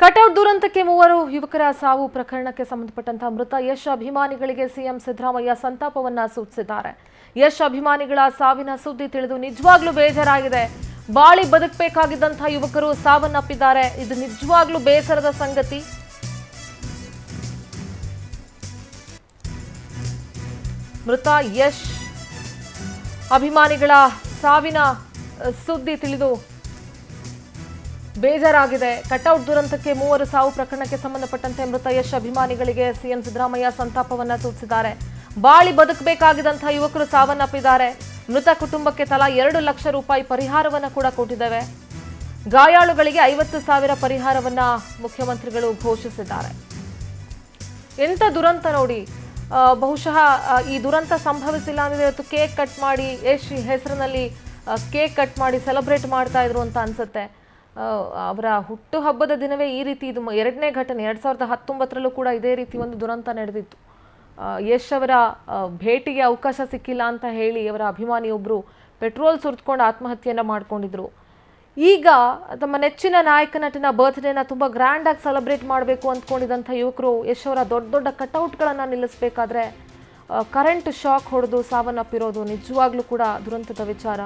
Cutout ದುರಂತಕ್ಕೆ ಮೂವರು ಯುವಕರ ಸಾವು ಪ್ರಕರಣಕ್ಕೆ ಸಂಬಂಧಪಟ್ಟಂತಹ ಮೃತ ಯಶ್ ಅಭಿಮಾನಿಗಳಿಗೆ ಸಿಎಂ ಸಿದ್ದರಾಮಯ್ಯ ಸಂತಾಪವನ್ನ ಸೂಚಿಸಿದ್ದಾರೆ. ಯಶ್ ಅಭಿಮಾನಿಗಳ ಸಾವಿನ ಸುದ್ದಿ ತಿಳಿದು ನಿಜವಾಗ್ಲೂ ಬೇಜಾರಾಗಿದೆ. ಬಾಳಿ ಬದುಕಬೇಕಾಗಿದ್ದಂತಹ ಯುವಕರು ಸಾವನ್ನಪ್ಪಿದ್ದಾರೆ. ಇದು ನಿಜವಾಗ್ಲೂ ಬೇಸರದ ಸಂಗತಿ. ಮೃತ ಯಶ್ ಅಭಿಮಾನಿಗಳ ಸಾವಿನ ಸುದ್ದಿ ತಿಳಿದು ಬೇಜಾರಾಗಿದೆ. ಕಟೌಟ್ ದುರಂತಕ್ಕೆ ಮೂವರು ಸಾವು ಪ್ರಕರಣಕ್ಕೆ ಸಂಬಂಧಪಟ್ಟಂತೆ ಮೃತ ಯಶ್ ಅಭಿಮಾನಿಗಳಿಗೆ ಸಿಎಂ ಸಿದ್ದರಾಮಯ್ಯ ಸಂತಾಪವನ್ನ ಸೂಚಿಸಿದ್ದಾರೆ. ಬಾಳಿ ಬದುಕಬೇಕಾಗಿದ್ದಂತಹ ಯುವಕರು ಸಾವನ್ನಪ್ಪಿದ್ದಾರೆ. ಮೃತ ಕುಟುಂಬಕ್ಕೆ ತಲಾ 2 ಲಕ್ಷ ರೂಪಾಯಿ ಪರಿಹಾರವನ್ನ ಕೂಡ ಕೊಟ್ಟಿದ್ದೇವೆ. ಗಾಯಾಳುಗಳಿಗೆ 50,000 ಪರಿಹಾರವನ್ನ ಮುಖ್ಯಮಂತ್ರಿಗಳು ಘೋಷಿಸಿದ್ದಾರೆ. ಎಂತ ದುರಂತ ನೋಡಿ. ಬಹುಶಃ ಈ ದುರಂತ ಸಂಭವಿಸಿಲ್ಲ ಅಂದ್ರೆ ಇವತ್ತು ಕೇಕ್ ಕಟ್ ಮಾಡಿ ಯಶ್ ಹೆಸರಿನಲ್ಲಿ ಕೇಕ್ ಕಟ್ ಮಾಡಿ ಸೆಲೆಬ್ರೇಟ್ ಮಾಡ್ತಾ ಇದ್ರು ಅಂತ ಅನ್ಸುತ್ತೆ. ಅವರ ಹುಟ್ಟು ಹಬ್ಬದ ದಿನವೇ ಈ ರೀತಿ ಇದು 2ನೇ ಘಟನೆ. 2019ರಲ್ಲೂ ಕೂಡ ಇದೇ ರೀತಿ ಒಂದು ದುರಂತ ನಡೆದಿತ್ತು. ಯಶ್ ಅವರ ಭೇಟಿಗೆ ಅವಕಾಶ ಸಿಕ್ಕಿಲ್ಲ ಅಂತ ಹೇಳಿ ಅವರ ಅಭಿಮಾನಿಯೊಬ್ಬರು ಪೆಟ್ರೋಲ್ ಸುರಿದುಕೊಂಡು ಆತ್ಮಹತ್ಯೆಯನ್ನು ಮಾಡ್ಕೊಂಡಿದ್ರು. ಈಗ ತಮ್ಮ ನೆಚ್ಚಿನ ನಾಯಕ ನಟನ ಬರ್ತ್ಡೇನ ತುಂಬ ಗ್ರ್ಯಾಂಡಾಗಿ ಸೆಲೆಬ್ರೇಟ್ ಮಾಡಬೇಕು ಅಂದ್ಕೊಂಡಿದ್ದಂಥ ಯುವಕರು ಯಶ್ ಅವರ ದೊಡ್ಡ ದೊಡ್ಡ ಕಟೌಟ್ಗಳನ್ನು ನಿಲ್ಲಿಸಬೇಕಾದ್ರೆ ಕರೆಂಟ್ ಶಾಕ್ ಹೊಡೆದು ಸಾವನ್ನಪ್ಪಿರೋದು ನಿಜವಾಗ್ಲೂ ಕೂಡ ದುರಂತದ ವಿಚಾರ.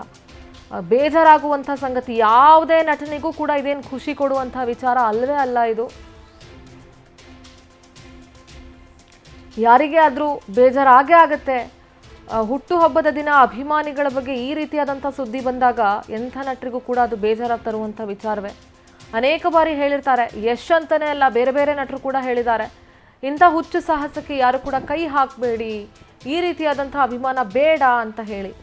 ಬೇಜಾರಾಗುವಂಥ ಸಂಗತಿ. ಯಾವುದೇ ನಟನಿಗೂ ಕೂಡ ಇದೇನು ಖುಷಿ ಕೊಡುವಂಥ ವಿಚಾರ ಅಲ್ಲವೇ ಅಲ್ಲ ಇದು. ಯಾರಿಗೇ ಆದರೂ ಬೇಜಾರಾಗೇ ಆಗುತ್ತೆ. ಹುಟ್ಟುಹಬ್ಬದ ದಿನ ಅಭಿಮಾನಿಗಳ ಬಗ್ಗೆ ಈ ರೀತಿಯಾದಂಥ ಸುದ್ದಿ ಬಂದಾಗ ಎಂಥ ನಟರಿಗೂ ಕೂಡ ಅದು ಬೇಜಾರಾಗಿ ತರುವಂಥ ವಿಚಾರವೇ. ಅನೇಕ ಬಾರಿ ಹೇಳಿರ್ತಾರೆ, ಯಶ್ ಅಂತಲೇ ಅಲ್ಲ ಬೇರೆ ಬೇರೆ ನಟರು ಕೂಡ ಹೇಳಿದ್ದಾರೆ, ಇಂಥ ಹುಚ್ಚು ಸಾಹಸಕ್ಕೆ ಯಾರು ಕೂಡ ಕೈ ಹಾಕಬೇಡಿ, ಈ ರೀತಿಯಾದಂಥ ಅಭಿಮಾನ ಬೇಡ ಅಂತ ಹೇಳಿ.